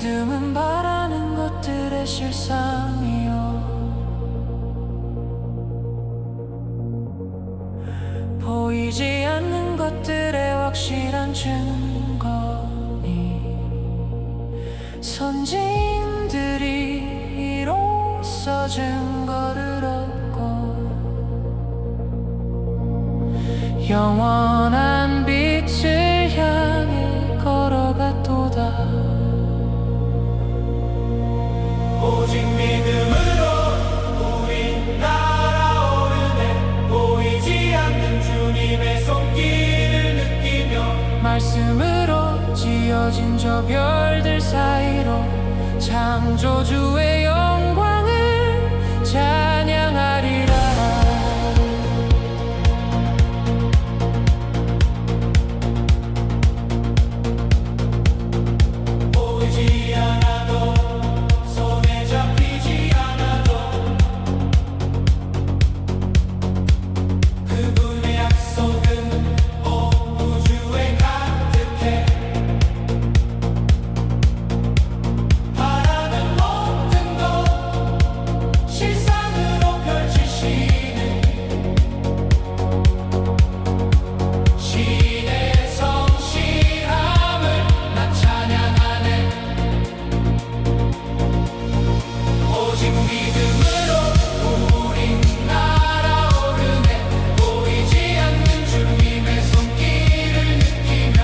믿음은 바라는 것들의 실상이요, 보이지 않는 것들의 확실한 증거니, 선진들이 이로써 증거를 얻고 영원한 빛을 향해 걸어갔도다. 오직 믿음으로 우린 날아오르네. 보이지 않는 주님의 손길을 느끼며 말씀으로 지어진 저 별들 사이로 창조주의 영광을 찬양하리라. 보이지 않아도 손에 잡히지 않아도 그분의 약속은 온 우주에 가득해. 바라는 모든 것 실상으로 펼치시는 신의 성실함을 나 찬양하네. 오직 믿음으로 우린 날아오르네. 보이지 않는 주님의 손길을 느끼며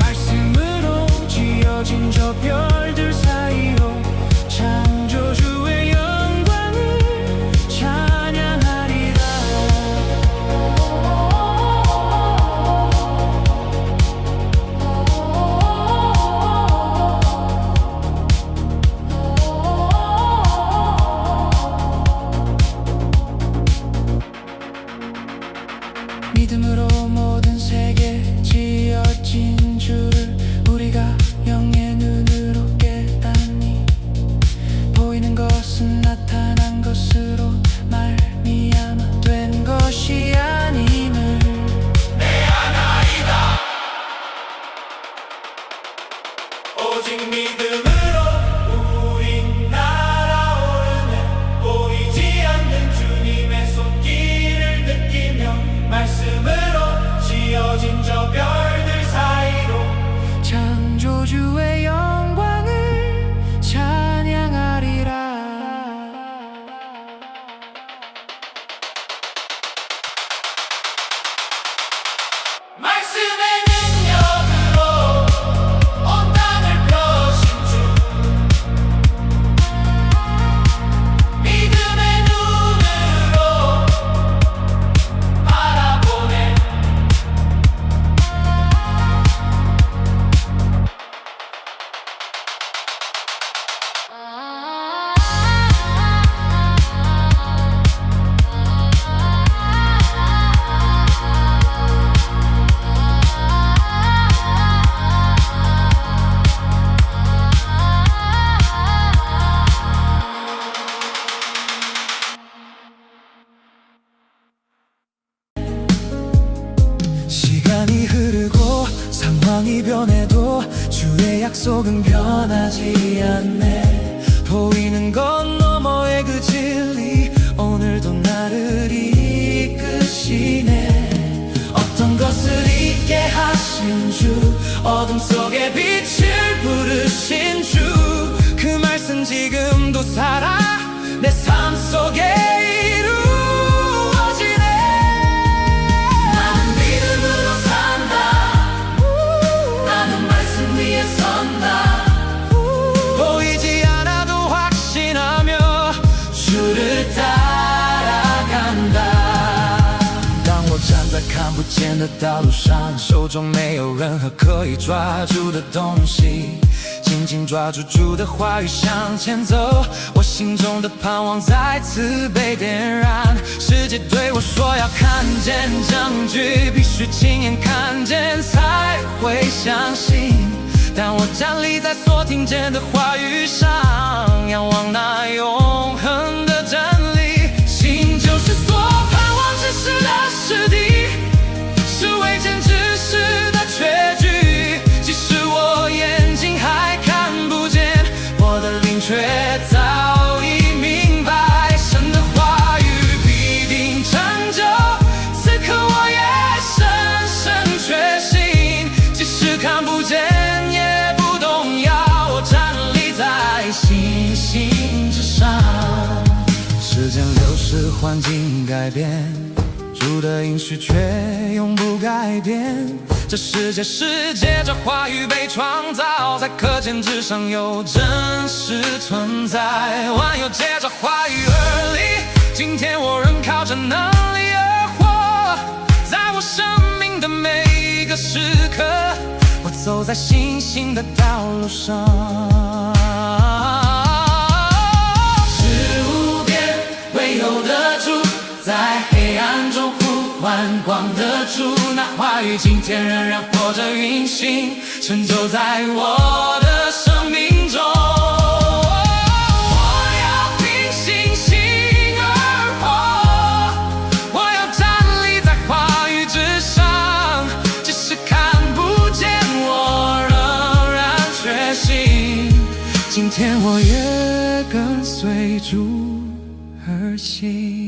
말씀으로 지어진 저 별들 사이로 창조주의 영광을 찬양하리라. 믿음으로 모든 세계 지어진 줄을 우리가 영의 눈으로 깨닫니, 보이는 것은 나타난 것으로 말미암아 된 것이 아님을. 내 하나이다. 오직 믿음으로 우린 날아오르네. 보이지 않는 주님의 손길을 느끼며 말씀으로 지어진 저 별들 사이로 창조주의 영광을 찬양하리라. 말씀의 능력으로 온 땅을 펴신 주, 믿음의 눈으로 바라보네. 시간이 흐르고 상황이 변해도 주의 약속은 변하지 않네. 보이는 건 너머의 그 진리 오늘도 나를 이끄시네. 어떤 것을 잊게 하신 주, 어둠 속에 빛을 부르신 주, 그 말씀 지금도 살아 내 삶 속에 이루어지네. 나는 믿음으로 산다. 나는 말씀 위에 선다. 보이지 않아도 확신하며 주를 따라간다。当我站在看不见的道路上，手中没有任何可以抓住的东西，紧紧抓住主的话语向前走，我心中的盼望再次被点燃。世界对我说要看见证据，必须亲眼看见才会相信，但我站立在所听见的话语上，仰望那永恒的真理。心就是所盼望之事的实底，是未见之事的确据。即使我眼睛还看不见，时间流逝，环境改变，主的应许却永不改变。这世界是借着话语被创造，在可见之上有真实存在。万有借着话语而立，今天我仍靠着能力而活。在我生命的每一个时刻，我走在信心的道路上。唯有的主，在黑暗中呼唤光的主，那话语今天仍然活着运行，成就在我的生命中。我要凭信心而活，我要站立在话语之上，即使看不见，我仍然确信，今天我也跟随主而行。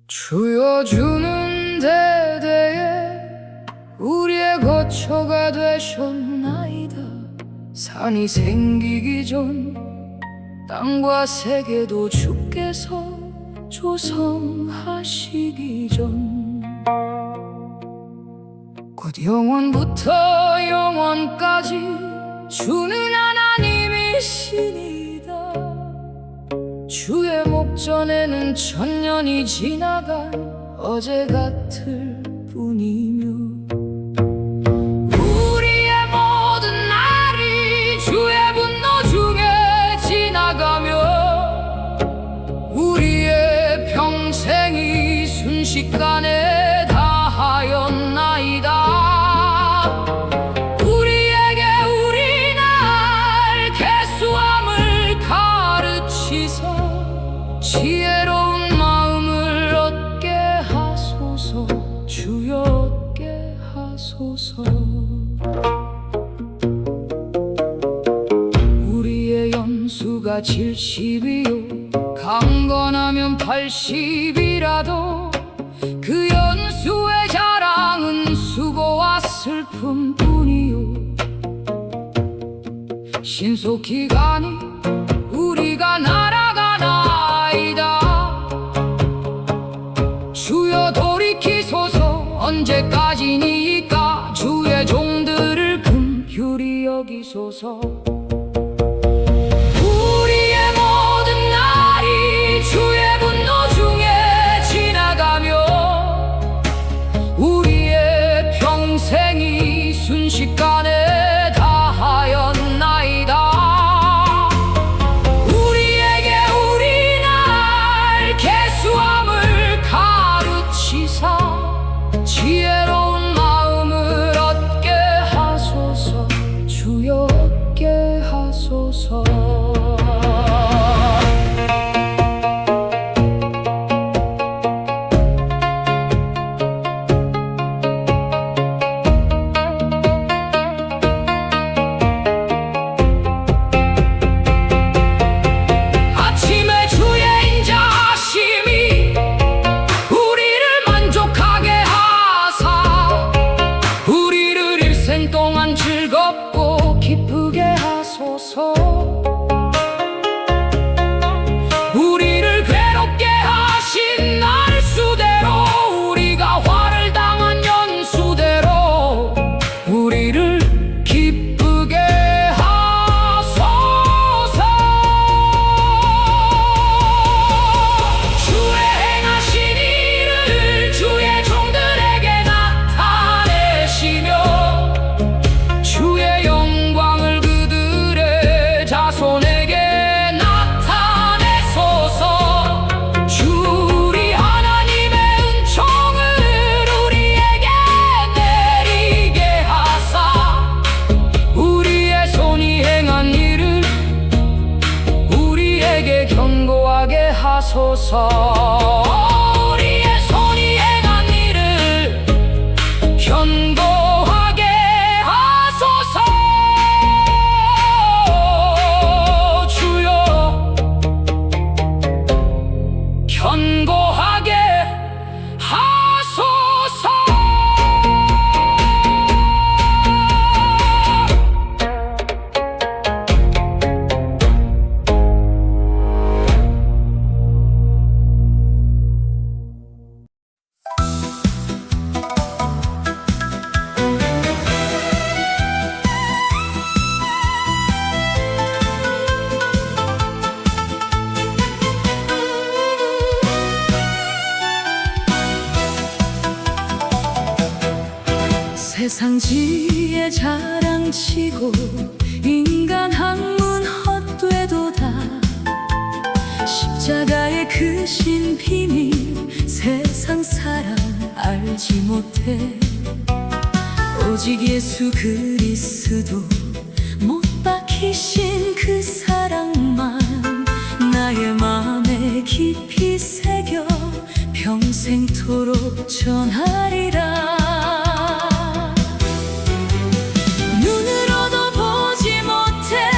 주여 주는 대대에 우리의 거처가 되셨나이다. 산이 생기기 전 땅과 세계도 주께서 조성하시기 전 곧 영원부터 영원까지 주는 하나님이시니이다. 주의 목전에는 천년이 지나간 어제 같을 뿐이며 우리의 모든 날이 주의 분노 중에 지나가며 우리의 평생이 순식간에 다하였나이다. 우리에게 우리 날 개수함을 가르치사 지혜로운 마음을 얻게 하소서. 주여 얻게 하소서. 우리의 연수가 70이요 강건하면 80이라도 그 연수의 자랑은 수고와 슬픔뿐이요 신속히 가니 우리가 날아가나이다. 주여 돌이키소서. 언제까지니까 주의 종들을 긍휼히 여기소서. 우리의 모든 날이 주의 분노 중에 지나가며 우리의 평생이 순식간에 다하였나이다. 우리에게 우리 날 개수함을 가르치사 지혜로운 마음을 얻게 하소서. 주여 얻게 하소서. 아침에 주의 인자하심이 우리를 만족하게 하사 우리를 일생 동안 즐겁고 기쁘게 하소서. 우리를 괴롭게 하신 날수대로 우리가 화를 당한 연수대로 우리를 기쁘게 하소서. 주의 행하신 일을 주의 종들에게 나타내시며 주의 영광을 그들의 자손에게 나타내소서. 주 우리 하나님의 은총을 우리에게 내리게 하사 우리의 손이 행한 일을 우리에게 경고하게 하소서. 우리의 손이 행한 세상지에 자랑치고 인간 학문 헛되도다. 십자가의 크신 비밀 세상 사람 알지 못해. 오직 예수 그리스도 못 박히신 그 사랑만 나의 마음에 깊이 새겨 평생토록 전하리라. 눈으로도 보지 못해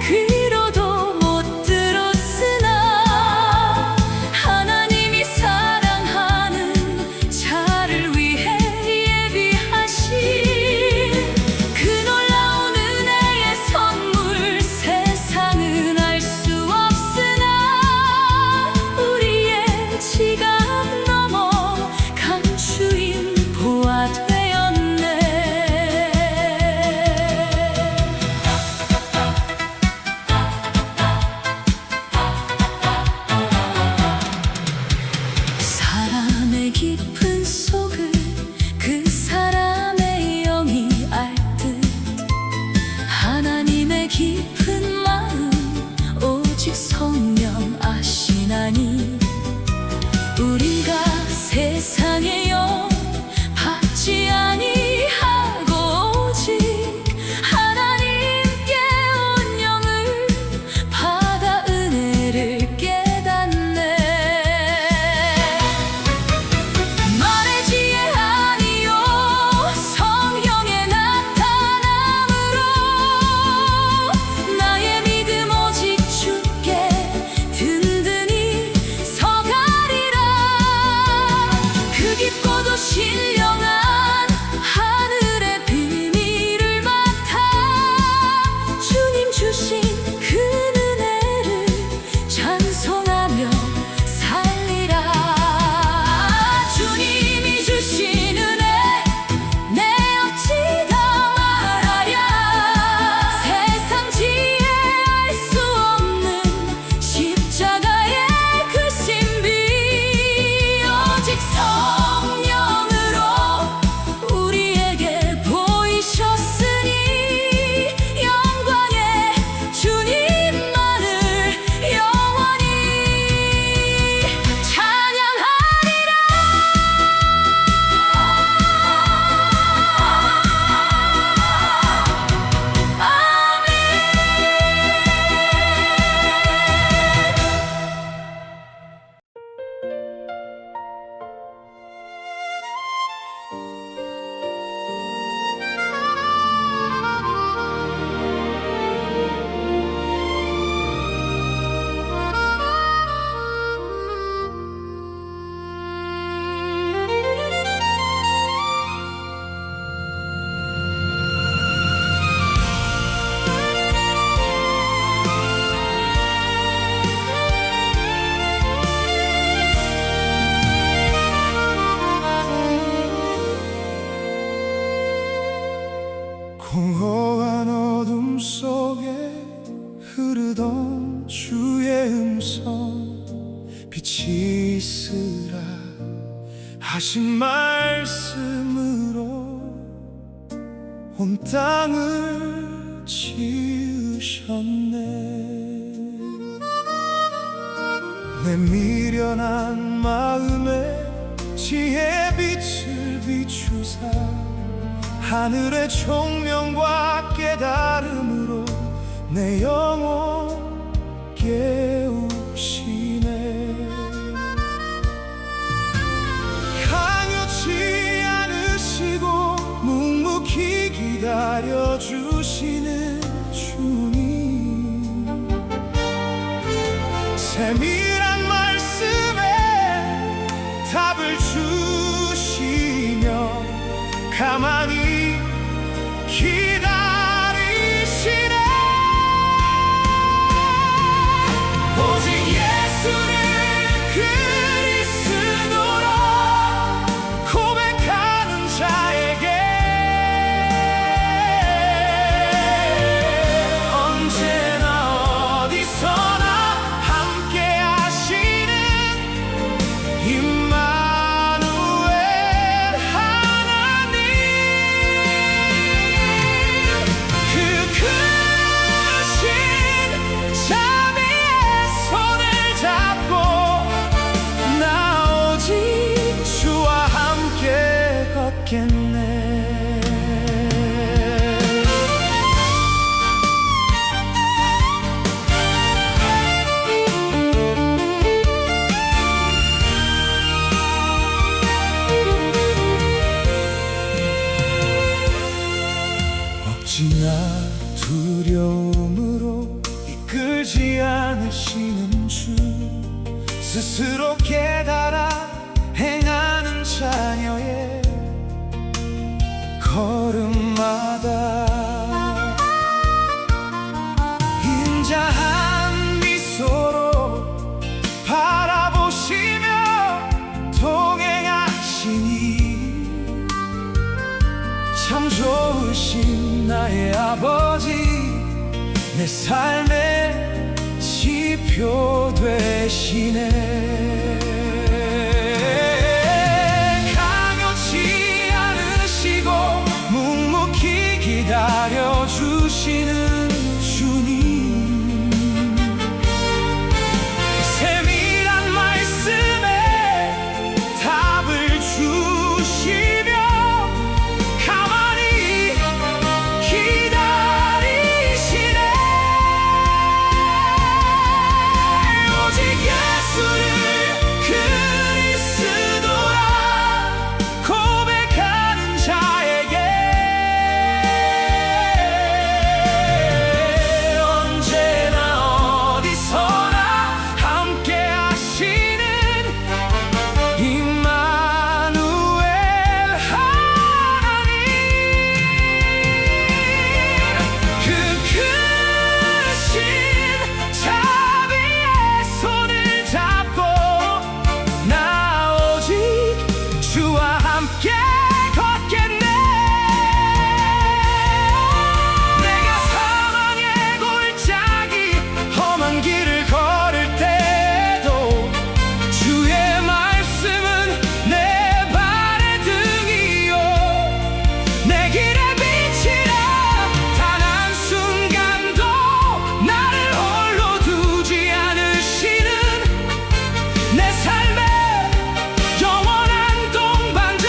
귀로도 못 들었으나 하나님이 사랑하는 자를 위해 예비하신 그 놀라운 은혜의 선물 세상은 알 수 없으나 우리의 지갑 넘어 감추인 보아 되었네. 사람의 깊은 속을 그 사람의 영이 알 듯 하나님의 깊은 마음 오직 성령 아시나니. 우리가 세상의 영 받지 아니하고 오직 하나님께 온 영을 받아 은혜를 깨닫네. 말의 지혜 아니요 성령의 나타남으로 나의 믿음 오직 주께 든든히 서가리라. 그 깊고도 신령한 하늘의 비밀을 맡아 주님 주신 그 은혜를 찬송하며 살리라. 주님이 주신 은혜 내 어찌다 말하랴. 세상 지혜 알 수 없는 십자가의 그 신비 오직 성령으로 우리에게 보이셨으니 영광의 주님만을 영원히 찬양하리라. 공허한 어둠 속에 흐르던 주의 음성 빛이 있으라 하신 말씀으로 온 땅을 지으셨네. 내 미련한 마음에 지혜 빛을 비추사 하늘의 총명과 깨달음으로 내 영혼 깨우시네. 강요치 않으시고 묵묵히 기다려주시는 주님. 세밀한 말씀에 답을 주시며 가만히 기다리시네. 오직 예수를 그리스도로 고백하는 자에게 언제나 어디서나 함께 하시는 임마누엘 하나님. 억지나 두려움으로 이끌지 않으시는 주, 스스로 깨달아 행하는 자녀의 걸음마다 인자한 미소로 바라보시며 동행하시니 참 좋으신 나의 아버지, 내 삶의 지표 되시네. 강요치 않으시고 묵묵히 기다려주시는 주님, 세밀한 말씀에 답을 주시며 가만히 기다리시네. 오직 예수를 그리스도라 고백하는 자에게 언제나 어디서나 함께 하시는 임마누엘 하나님, 그 크신 자비의 손을 잡고 나 오직 주와 함께 걷겠네. 내가 사망의 골짜기 험한 길을 걸을 때도 주의 말씀은 내 발의 등이요 내 길의 빛이라. 단 한순간도 나를 홀로 두지 않으시는 내 삶의 영원한 동반자,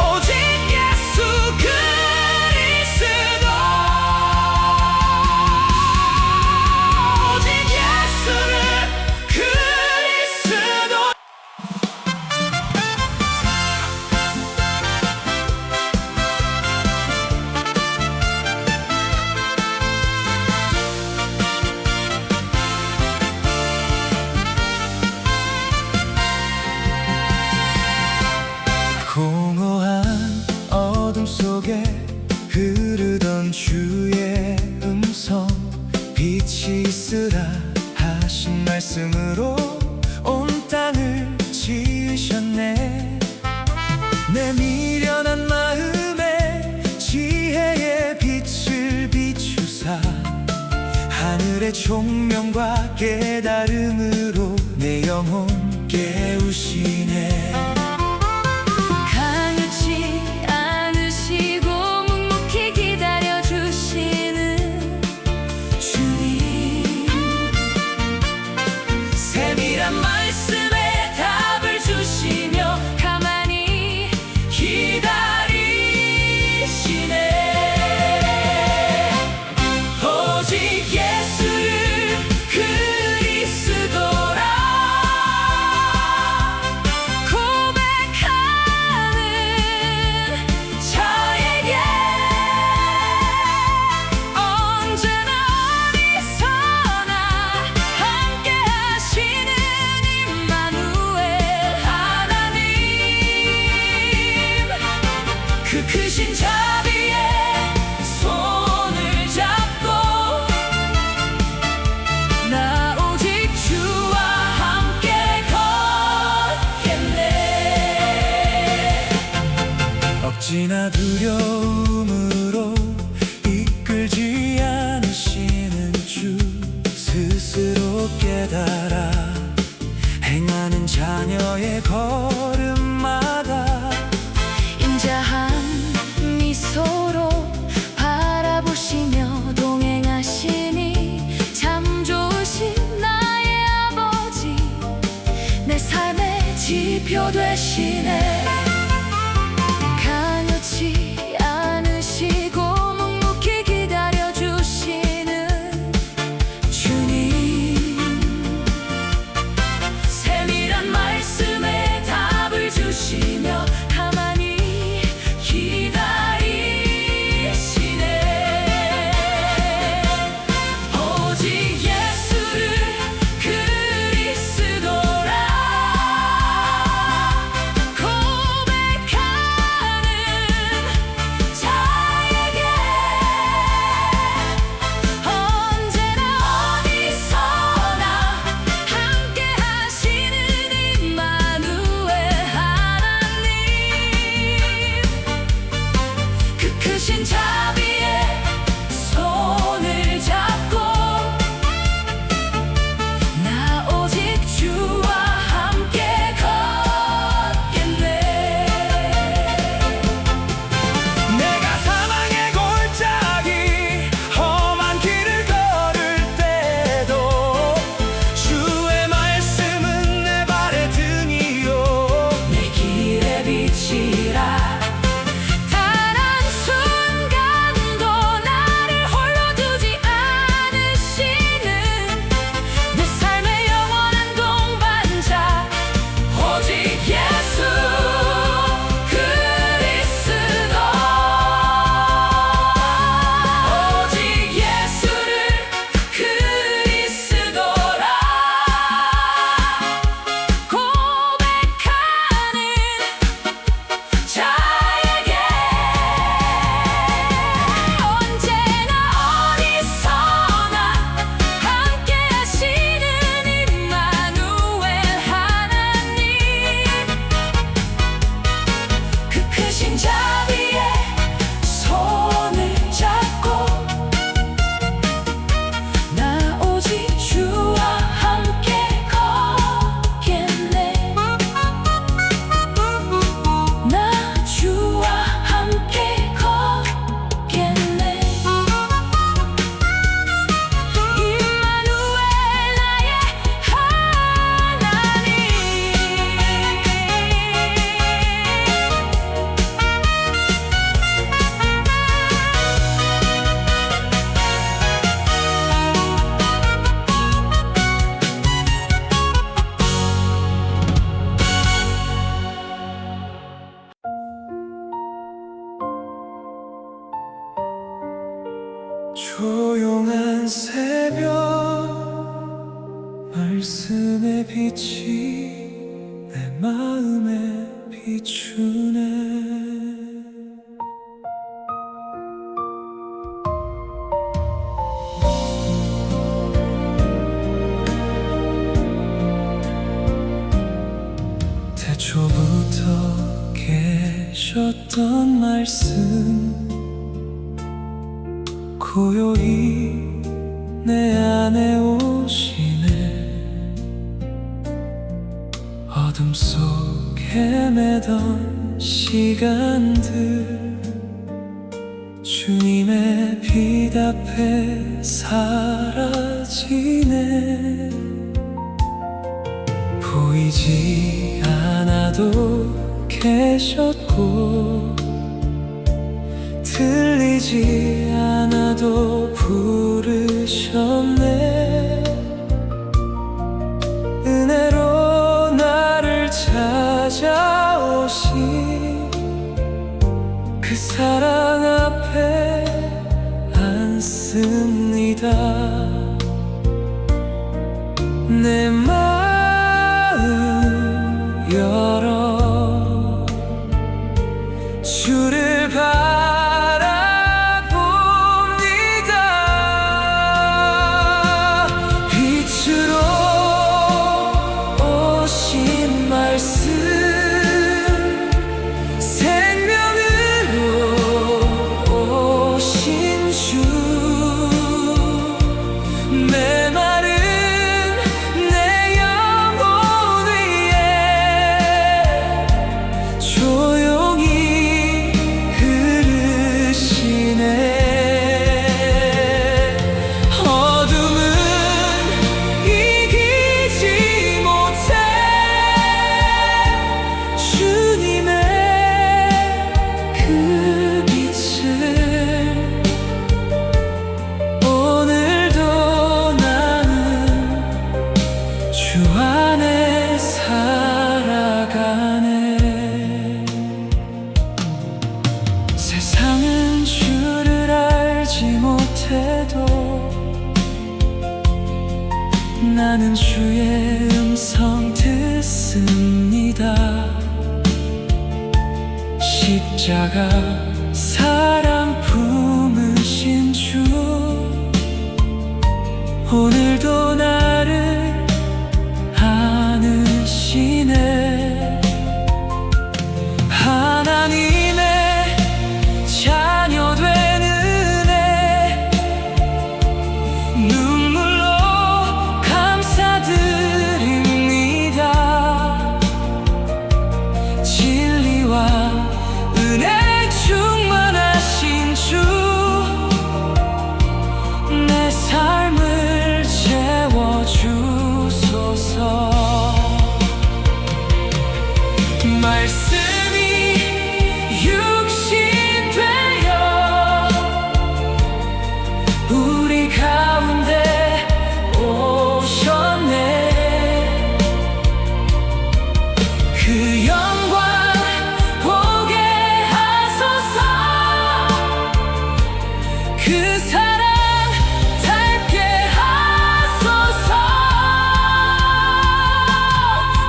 오직 예수 그리스도. 오직 예수를 그리스도. 공허한 어둠 속에 흐르던 주의 음성, 빛이 있으라 하신 말씀으로 온 땅을 지으셨네. 내 미련한 마음에 지혜의 빛을 비추사 하늘의 총명과 깨달음으로 내 영혼 깨우시네. 강요치 않으시고 묵묵히 기다려주시는 주님, 세밀한 말씀에 답을 주시며 가만히 기다리시네. 오직 예수를 그리스도라 고백하는 자에게 언제나 어디서나 함께 하시는 임마누엘 하나님, 그 크신 자비의 손을 잡고 나 오직 주와 함께 걷겠네. 억지나 두려움으로 이끌지 않으시는 주, 스스로 깨달아 행하는 자녀의 걸음마다 인자한 미소로 바라보시며 동행하시니 참 좋으신 나의 아버지, 내 삶의 지표 되시네. 강요치 않으시고 묵묵히 기다려주시는 주님, 세밀한 말씀에 답을 주시며 가만히 기다리시네. 조용한 새벽 말씀의 빛이 내 마음에 비추네. 태초부터 계셨던 말씀 고요히 내 안에 오시네. 어둠 속에 매던 시간들 주님의 빛 앞에 사라지네. 보이지 않아도 계셨고 들리지 않아도 부르셨네. 은혜로 나를 찾아오신 그 사랑 앞에 앉습니다. 내 마음 열어 주를 빛으로 오신 말씀 생명으로 오신 주 메마른 내 영혼 위에 조용히 흐르시네. 세상은 주를 알지 못해도 나는 주의 음성 듣습니다. 십자가 사랑 품으신 주 오늘도 나를 안으시네. 하나님의 자녀 된 은혜 눈물로 감사드립니다. 진리와 은혜 충만하신 주 내 삶을 채워주소서. 말씀이 육신 되어 우리 가운데 오셨네. 그 영광 보게 하소서. 그 사랑 닮게 하소서.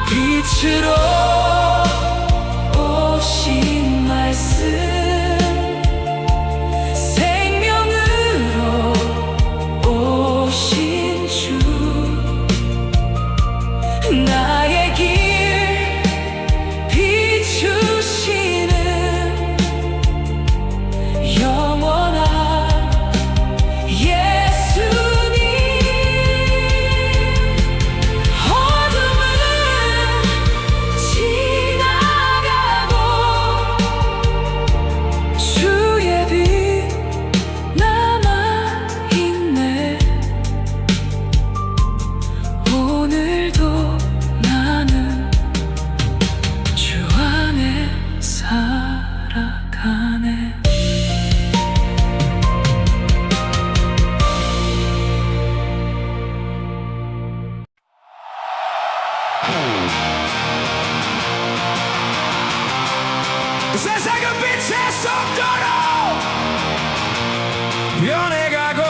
빛으로 오신 말씀 생명으로 오신 주 나의 길 비추시는 영원한 예수님. 어둠은 지나가고 주의 빛 남아있네. 오늘도 나는 주 안에 살아가네. 세상은 빛의 속도로 변해가고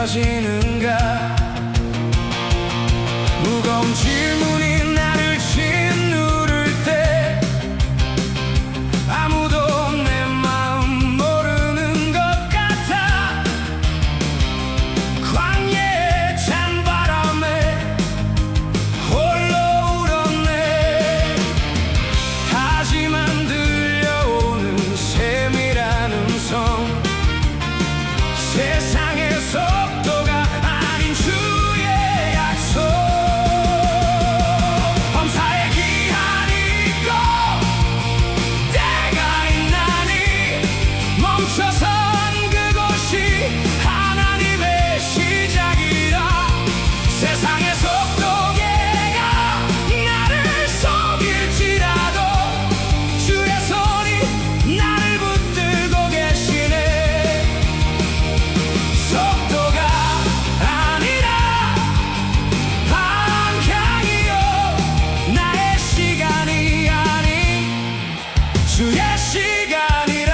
느껴지는가. 무거운 질문이 나를 짓누를 때 아무도 내 마음 모르는 것 같아. 광야의 찬바람에 홀로 울었네. 하지만 들려오는 세밀한 음성, 세상의 속도가 아닌 주의 약속. 범사에 기한이 있고 때가 있나니 멈춰선 그곳이 하나님의 시작이라. 세상의 속도계가 나를 속일지라도 주의 손이 나를 붙들고 계시네. 속도가 아니라 방향이요, 나의 시간이 아닌 주의 시간이라.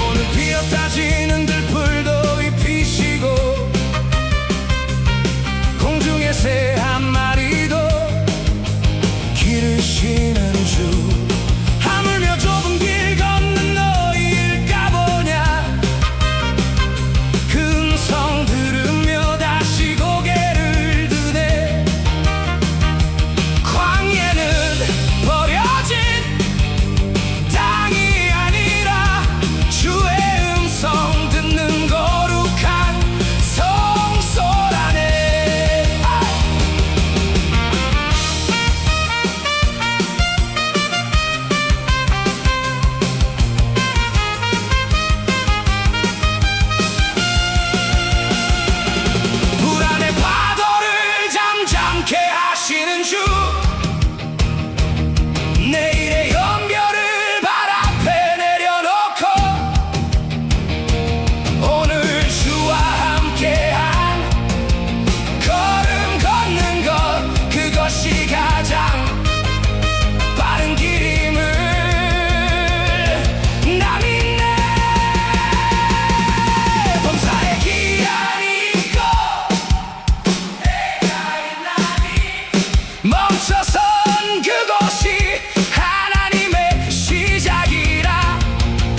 오늘 피었다 지는 들풀도 입히시고 공중의 새 한 마리도 기르시는 주. 하물며 좁은 길 걷는 너희일까 보냐. 그 음성 들으며 다시 고개를 드네. 광야는 버려진 땅이 아니라 주의 음성 듣는 거룩한 성소라네. 불안의 파도를 잠잠케 하시는 주. 내일의 연별을 발 앞에 내려놓고 오늘 주와 함께한 걸음 걷는 것, 그것이 가장 빠른 길임을 나 믿네. 범사에 기한이 있고 때가 있나니 멈춰선 그곳이 하나님의 시작이라.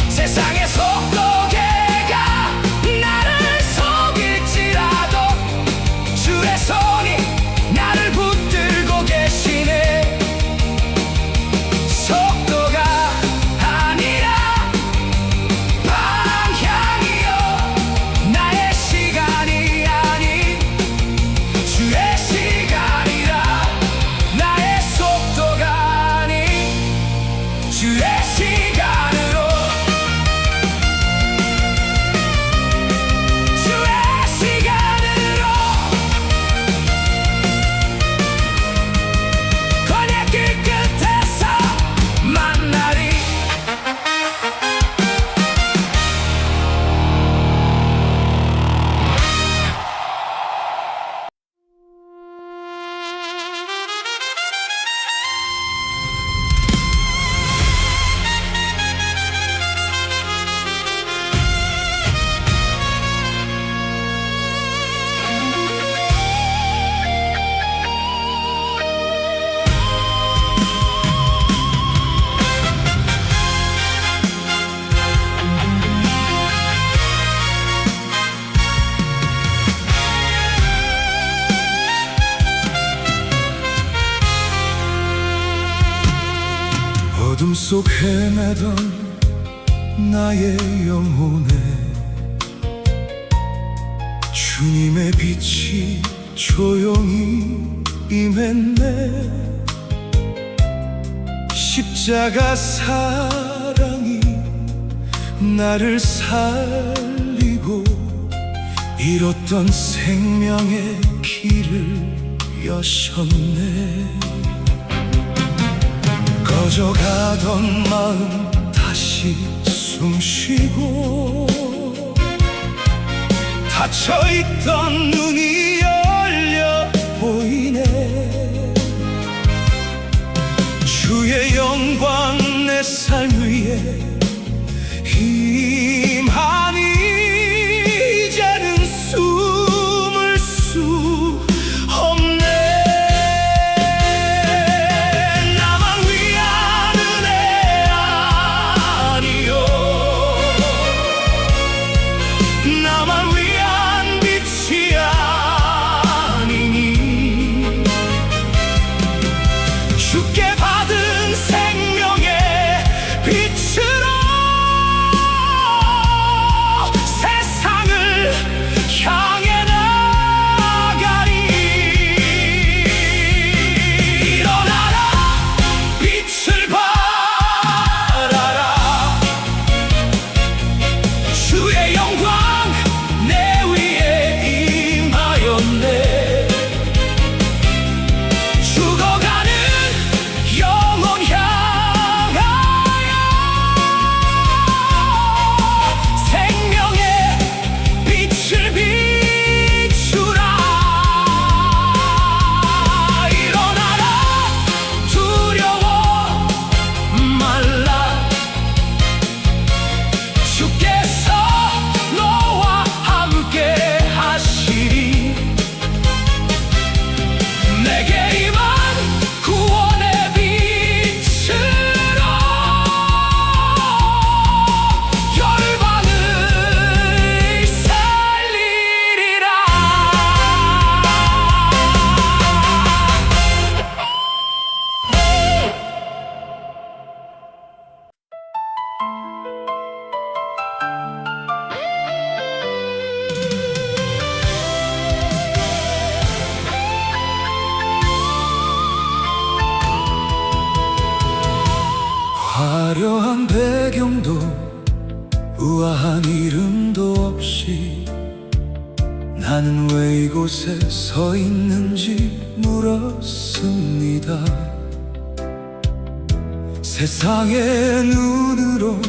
세상의 속도계가 나를 속일지라도 주의 손이 나를 붙들고 계시네. 속도가 아니라 방향이요, 나의 시간이 아닌 주의 시간이라. 나의 속도가 아닌 주의 시간으로, 주의 시간으로 광야길 끝에서 만나리. 어둠 속 헤매던 나의 영혼에 주님의 빛이 조용히 임했네. 십자가 사랑이 나를 살리고 잃었던 생명의 길을 여셨네. 꺼져가던 마음 다시 숨쉬고 닫혀있던 눈이 열려 보이네. 주의 영광 내 삶 위에 임하니 곳에 서 있는지 물었습니다. 세상의 눈으로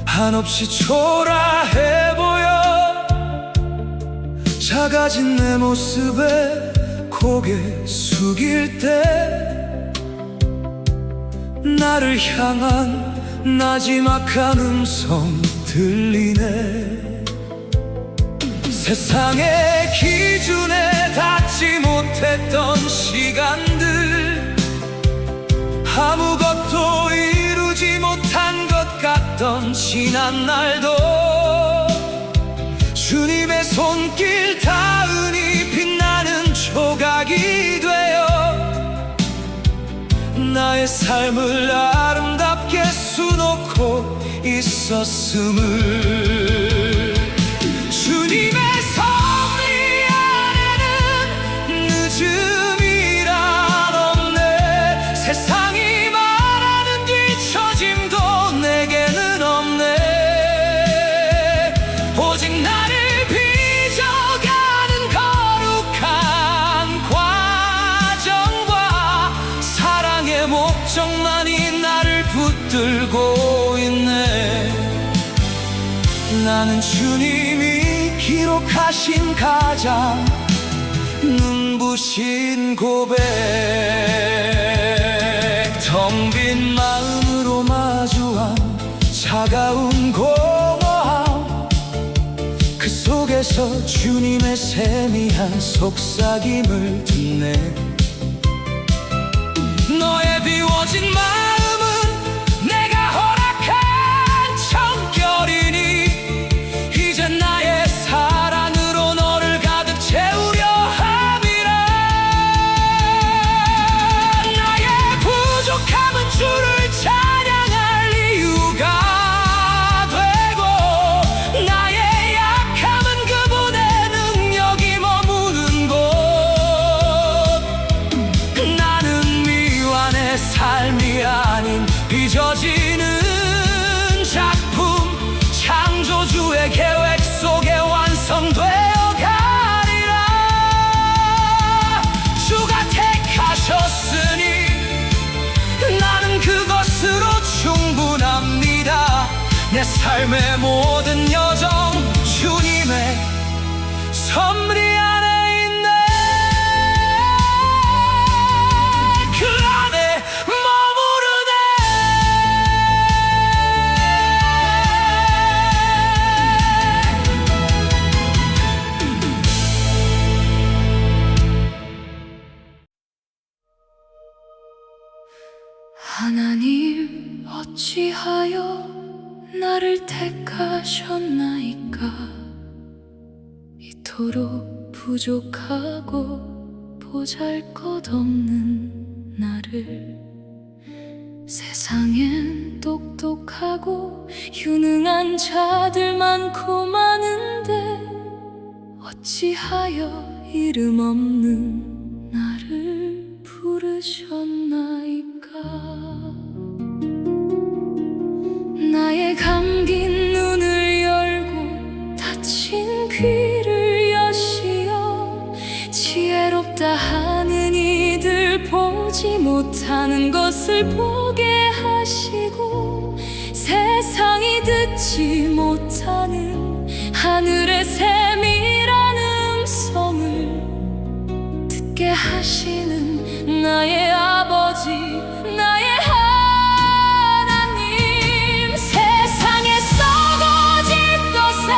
한없이 초라해 보여 작아진 내 모습에 고개 숙일 때 나를 향한 나지막한 음성 들리네. 세상의 기준에 닿지 못했던 시간들, 아무것도 이루지 못한 것 같던 지난 날도 주님의 손길 닿으니 빛나는 조각이 되어 나의 삶을 아름답게 수놓고 있었음을. 주님의 섭리 안에는 늦음이란 없네. 세상이 말하는 뒤처짐도 내게는 없네. 오직 나를 빚어가는 거룩한 과정과 사랑의 목적만이 나를 붙들고 있네. 나는 주님이 기록하신 가장 눈부신 고백, 텅 빈 마음으로 마주한 차가운 공허함, 그 속에서 주님의 세미한 속삭임을 듣네. 너의 비워진 마음은 내가 허락한 청결이니 이제 나의 사랑으로 너를 가득 채우려 함이라. 나의 부족함은 주를 찬양할 이유가 되고 나의 약함은 그분의 능력이 머무는 곳. 나는 미완의 삶이 아닌 빚어지는 작품, 창조주의 계획 속에 완성되어 가리라. 주가 택하셨으니 나는 그것으로 충분합니다. 내 삶의 모든 여정 주님의 섭리 안에 있네. 그 안에 머무르네. 하나님 어찌하여 나를 택하셨나이까. 이토록 부족하고 보잘것없는 나를. 세상엔 똑똑하고 유능한 자들 많고 많은데 어찌하여 이름 없는 나를 부르셨나이까. 나의 감긴 눈을 열고 닫힌 귀를 여시어 지혜롭다 하는 이들 보지 못하는 것을 보게 하시고 세상이 듣지 못하는 하늘의 세밀한 음성을 듣게 하시는 나의 아버지, 나의 하나님. 세상에 썩어질 것에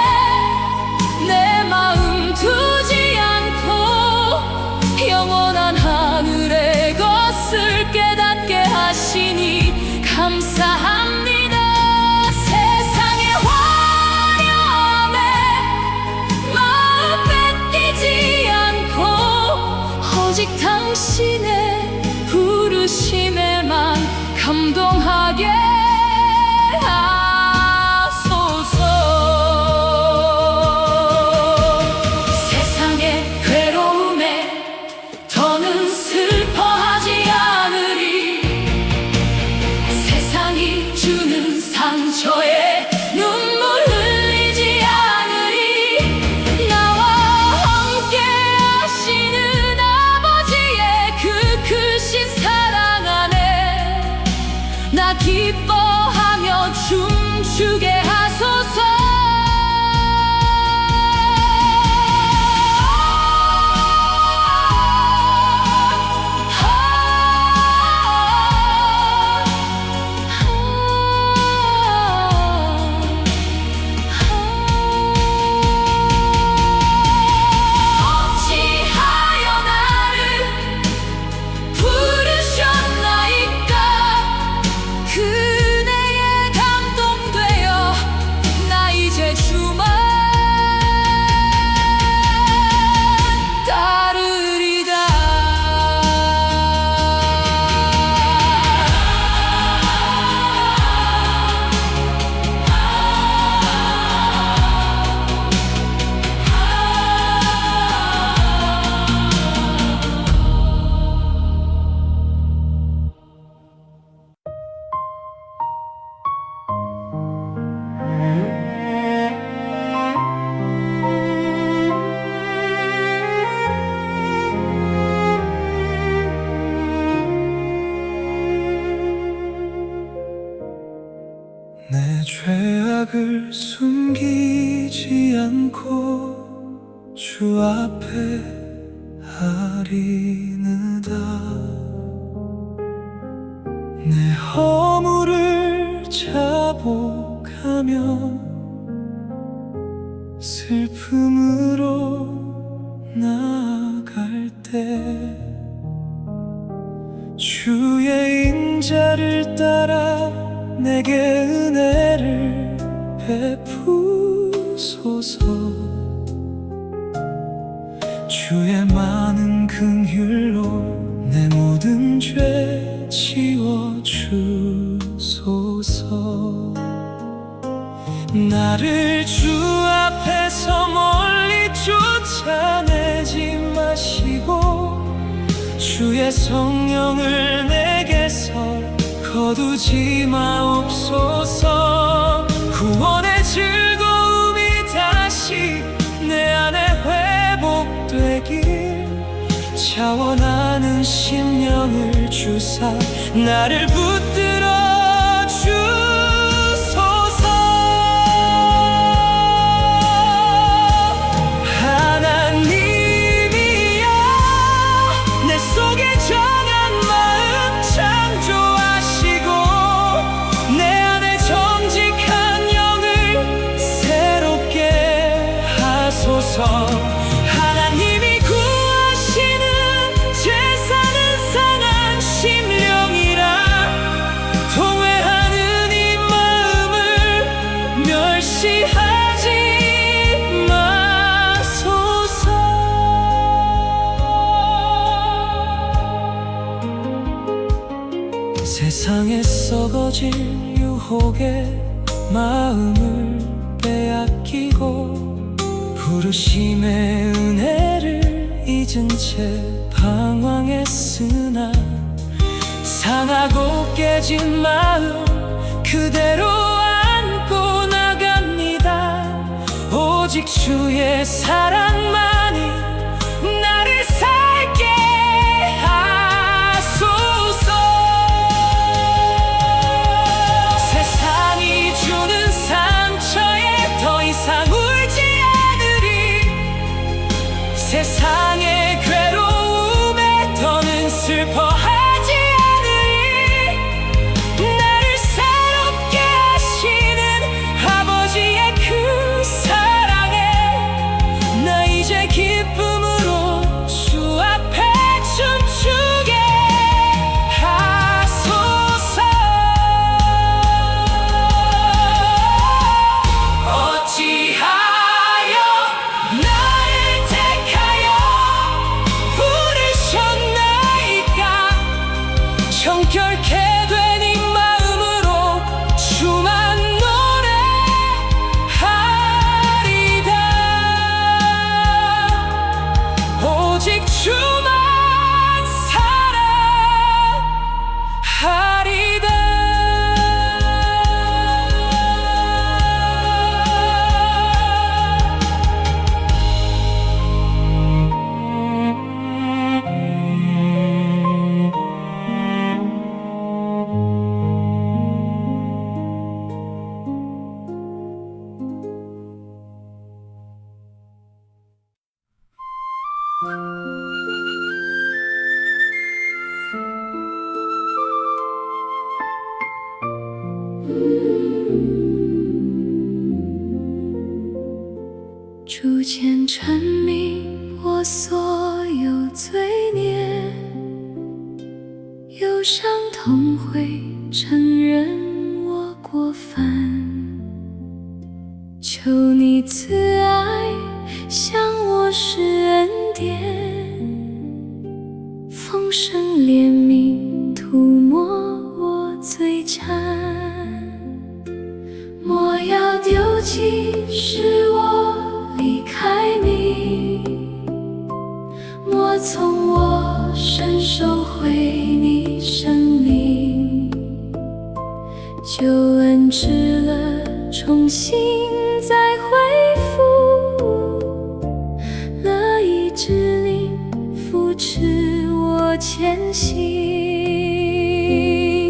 내 마음 두지 않고 영원한 하늘의 것을 깨닫게 하시니 감사합니다. 세상의 화려함에 마음 뺏기지 않고 오직 당신의 부르심에만 감동하게 하소서. 세상의 괴로움에 더는 슬퍼하지 않으리. 세상이 주는 상처에 눈물 흘리지 않으리. 나와 함께 춤추게 하소서. 어찌하여 나를 부르셨나이까. 그네에 감동되어 나 이제 주만 따르리다. 내 죄악을 숨기지 않고 주 앞에 아리느다. 내 허물을 자복하며 슬픔으로 나아갈 때 주의 인자를 따라 내게 은혜를 베푸소서. 주의 많은 긍휼로 내 모든 죄 지워주소서. 나를 주 앞에서 멀리 쫓아내지 마시고 주의 성령을 내게서 거두지 마옵소서. 구원의 즐거움이 다시 내 안에 회복되길 자원하는 심령을 주사 나를 붙들어 주소서. 하나님이여 내 속에 정한 마음 창조하시고 내 안에 정직한 영을 새롭게 하소서. 하나님이 구하시는 제사는 상한 심령이라 통회하는 이 마음을 멸시하지 마소서. 세상에 썩어질 유혹에 마음을 빼앗기고 부르심의 은혜를 잊은 채 방황했으나 상하고 깨진 마음 그대로 안고 나갑니다. 오직 주의 사랑만이 나를 살게 하소서. 세상이 주는 상처에 더 이상 울지 않으리. 세상의 괴로움에 더는 슬퍼하지 않으리. 나를 새롭게 하시는 아버지의 그 사랑에 나 이제 기쁨으로 주 앞에 춤추게 하소서. 어찌하여 나를 택하여 부르셨나이까. 逐渐沉迷我所有罪孽，有伤痛会承认我过犯，求你慈爱向我施恩典，丰盛怜悯涂抹我罪愆，莫要丢弃使我离开你，莫从我身收回你生命，救恩至了重新再恢复，乐意指领扶持我前行。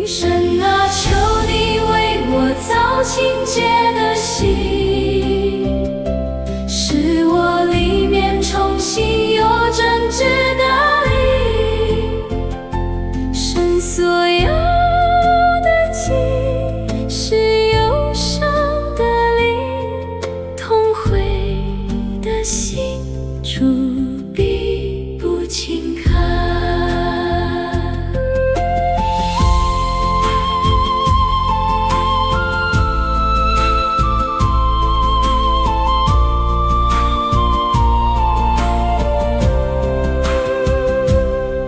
神啊，求你为我造清洁的心，使我里面重新有真挚的灵，神所要的尽是忧伤的灵，痛悔的心，主必不轻看。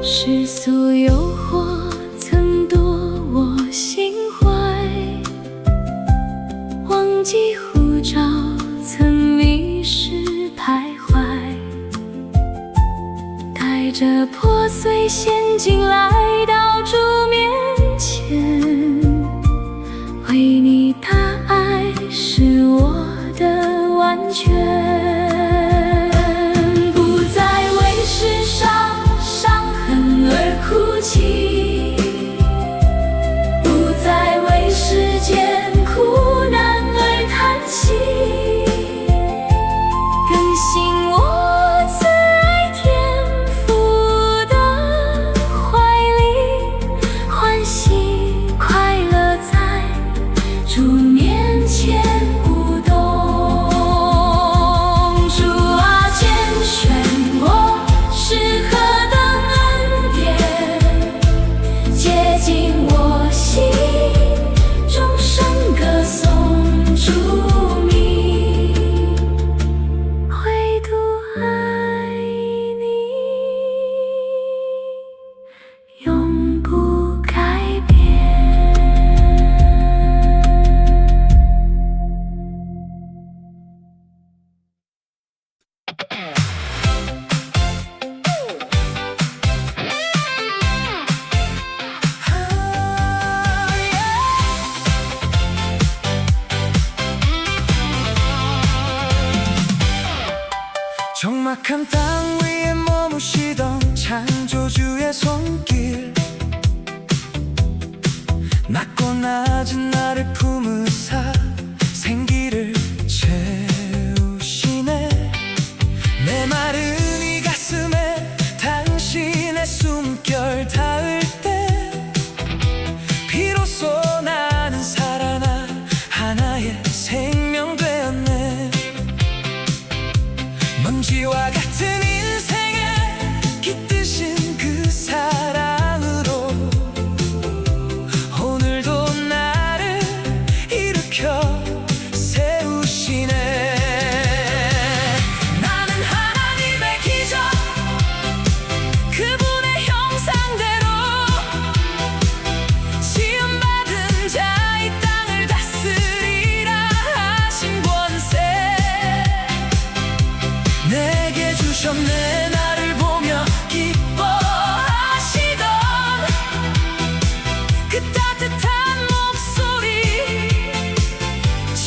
世俗诱惑曾夺我心怀，忘记呼召曾迷失徘徊，带着破碎陷阱来到主面前，为你大爱是我的完全，不再为世上伤痕而哭泣，不再为世间苦难而叹息，更新我慈爱天父的怀里，欢喜快乐在主面前舞动。主啊，拣选我是何等恩典，接近我心，终生歌颂主名，唯独爱你，永不改变。적막한 땅 위에 머무시던 창조주의 손길, 낮고 낮은 나를 품으사 생기를 채우시네. 내 마른 이 가슴에 당신의 숨결 닿을 때 비로소 나는 살아나 하나의 생명 되었네. 먼지와 같은 인생에 깃드신 그 사랑으로 오늘도 나를 일으켜 세우시네. 나는 하나님의 기적, 그분의 형상대로 지음받은 자 이 땅을 다스리라 하신 권세 내게 주셨네. 나를 보며 기뻐하시던 그 따뜻한 목소리,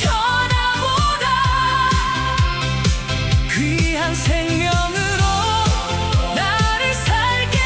전하보다 귀한 생명으로 나를 살게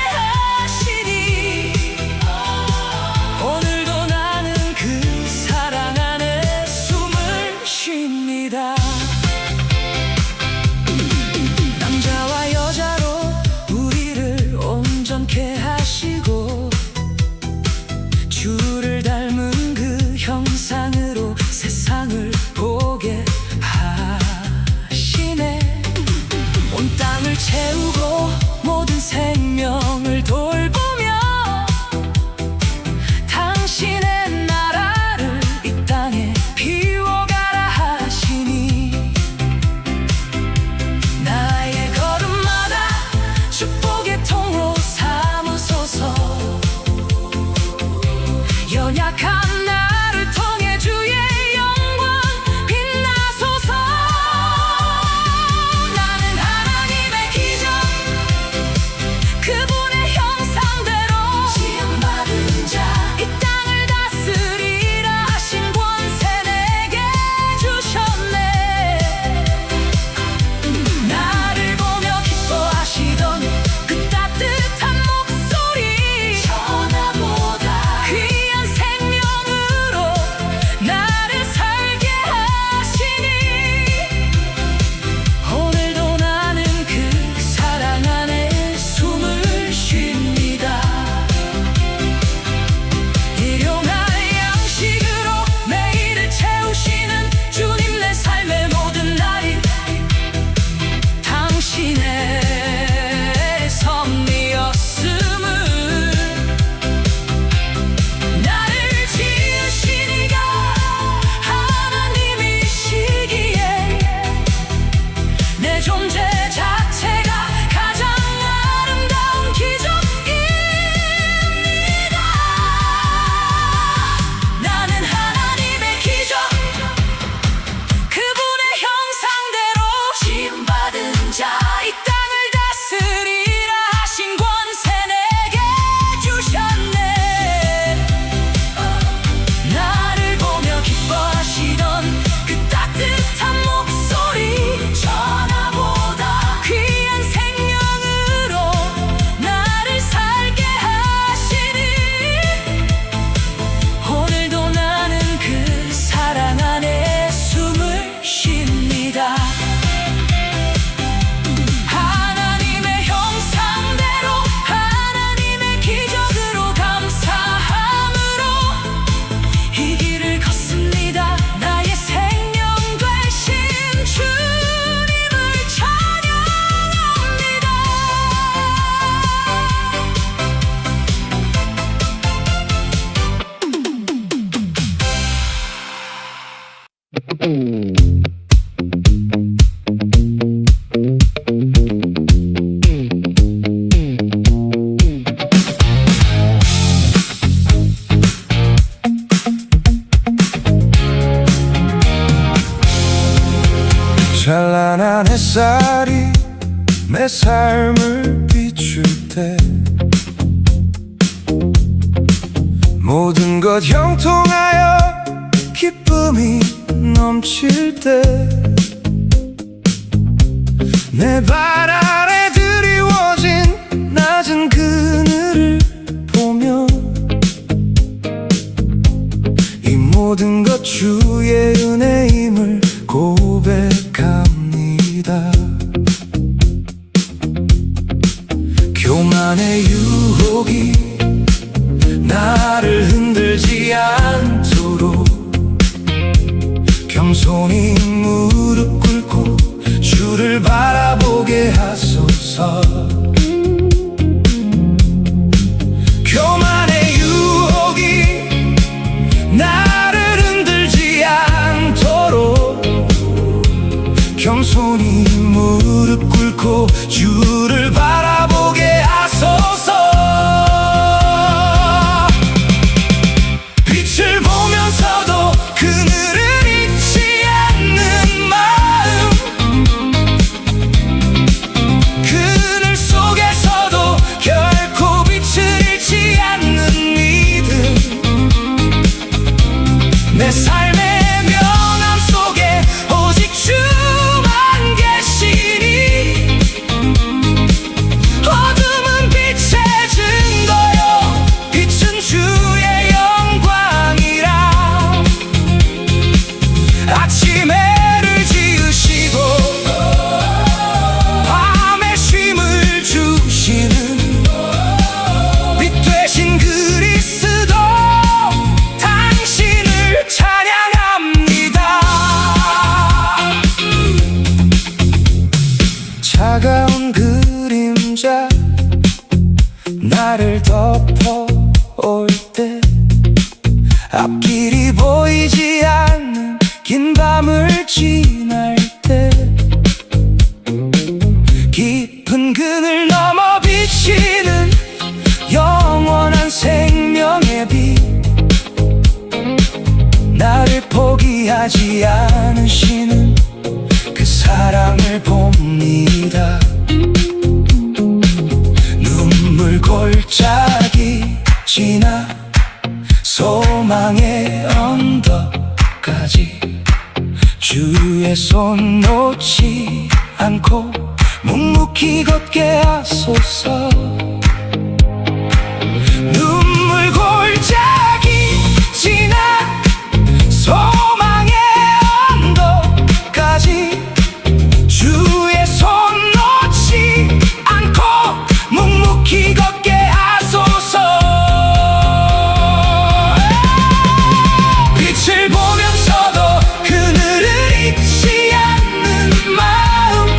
찬란한 햇살이 내 삶을 비출 때 모든 것 형통하여 기쁨이 넘칠 때 내 발 아래 드리워진 낮은 그늘을 보며 이 모든 것 주의 은혜임을 고백합니다. 교만의 유혹이 나를 흔들지 않도록 겸손히 무릎 꿇고 주를 바라보게 하소서. 교만의 유혹이 나를 흔들지 않도록 겸손히 무릎 꿇고 주를 바라보게 하소서. 빛을 보면서도 그늘을 잊지 않는 마음, 그늘 속에서도 결코 빛을 잃지 않는 믿음, 내 삶의 명암 속에 오직 주만 계시니 어둠은 빛의 증거요 빛은 주의 영광이라. 아침에 해를 지으시고 밤에 쉼을 주시는 빛 되신 그리스도 당신을 찬양합니다. 차가운 그림자 나를 덮어올 때 앞길이 보이지 않는 긴 밤을 지날 때 깊은 그늘 넘어 비치는 영원한 생명의 빛, 나를 포기하지 않으시는 그 사랑을 봅니다. 눈물 골짜기 지나 소망의 언덕까지 주의 손 놓지 않고 묵묵히 걷게 하소서. 눈물 골짜기 지나 소망의 언덕까지 주의 손 놓지 않고 묵묵히 걷게 하소서. 빛을 보면서도 그늘을 잊지 않는 마음,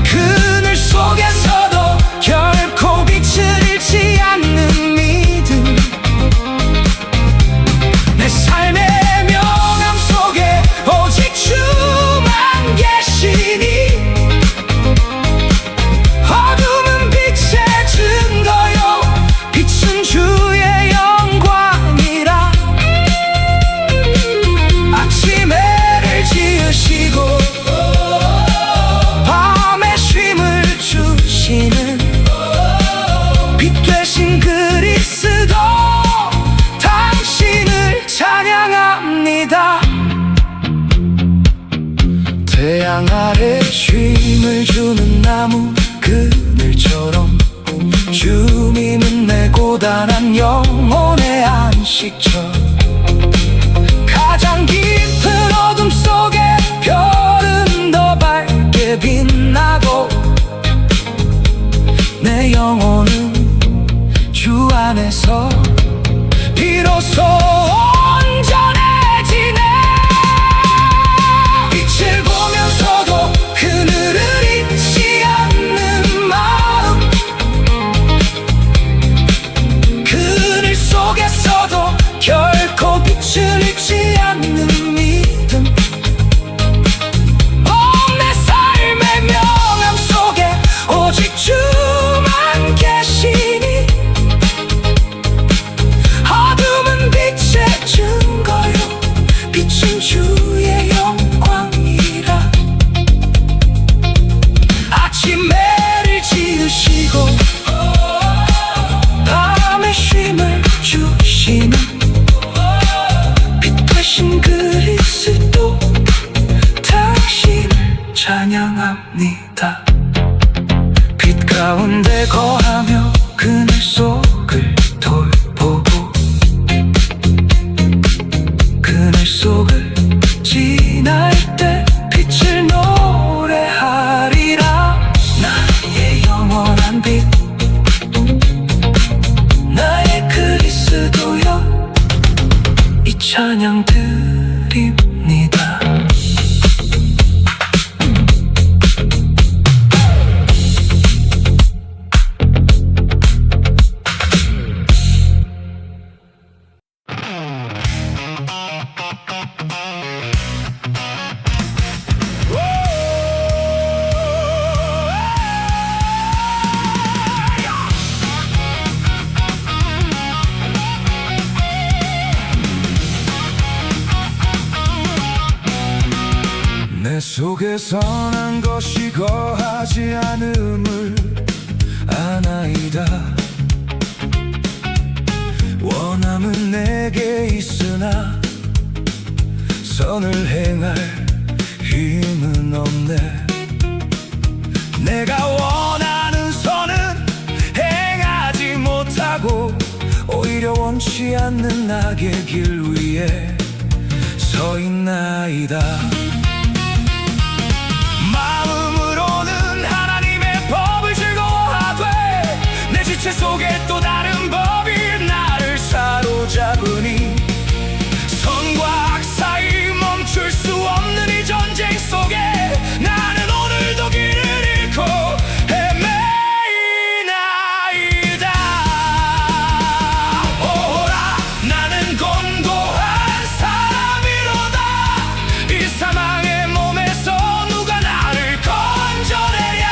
그늘 속에서도 결코 빛을 잃지 않는 믿음, 내 삶의 명암 속에 오직 주만 계시니 어둠은 빛의 증거요 빛은 주의 영광이라. 아침에 해를 지으시고 밤에 쉼을 주시는 빛 되신 그리스도 당신을 찬양합니다. 태양 아래 쉼을 주는 나무 그늘처럼 주님은 내 고단한 영혼의 안식처. 가장 깊은 어둠 속에 별은 더 밝게 빛나고 내 영혼은 주 안에서 비로소 온전해지네. 빛을 보면서도 그늘을 잊지 않는 마음, 그늘 속에서도 결코 빛을 잃지 오직 주만 계시니 어둠은 빛의 증거요 빛은 주의 영광이라 아침에를 지으시고 밤에 쉼을 주시는 빛 되신 그리스도 당신을 찬양합니다. 빛 가운데 거하며 그늘 속을 돌보고 그늘 속을 지날 때 빛을 노래하리라. 나의 영원한 빛 나의 그리스도여 이 찬양 드립니다. 내 속에 선한 것이 거하지 않음을 아나이다. 원함은 내게 있으나 선을 행할 힘은 없네. 내가 원하는 선은 행하지 못하고 오히려 원치 않는 악의 길 위에 서 있나이다. 마음으로는 하나님의 법을 즐거워하되 내 지체 속에 또 다른 법이 나를 사로잡으니 선과 악 사이 멈출 수 없는 이 전쟁 속에 나는 오늘도 길을 잃고 헤매이나이다. 오라 나는 곤고한 사람이로다. 이 사망의 몸에서 누가 나를 건져내랴.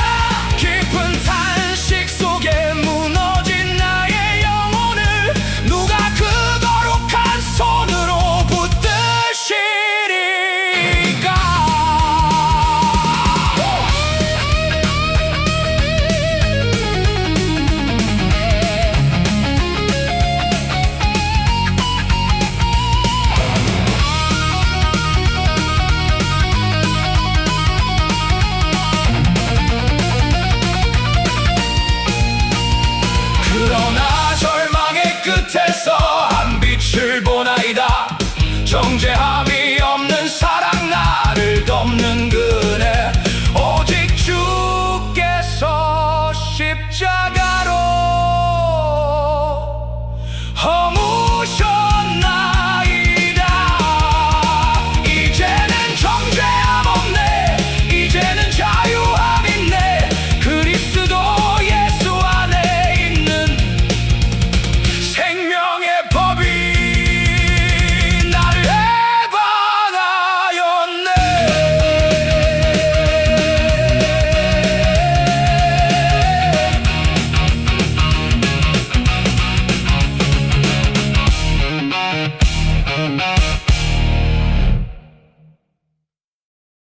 깊은 탄식 속에 무너진 나의 영혼을 누가 그 거룩한 손으로 붙드시리까. 그러나 절망의 끝에서 한 빛을 보나이다. 정죄함이 없는 사랑 나를 덮는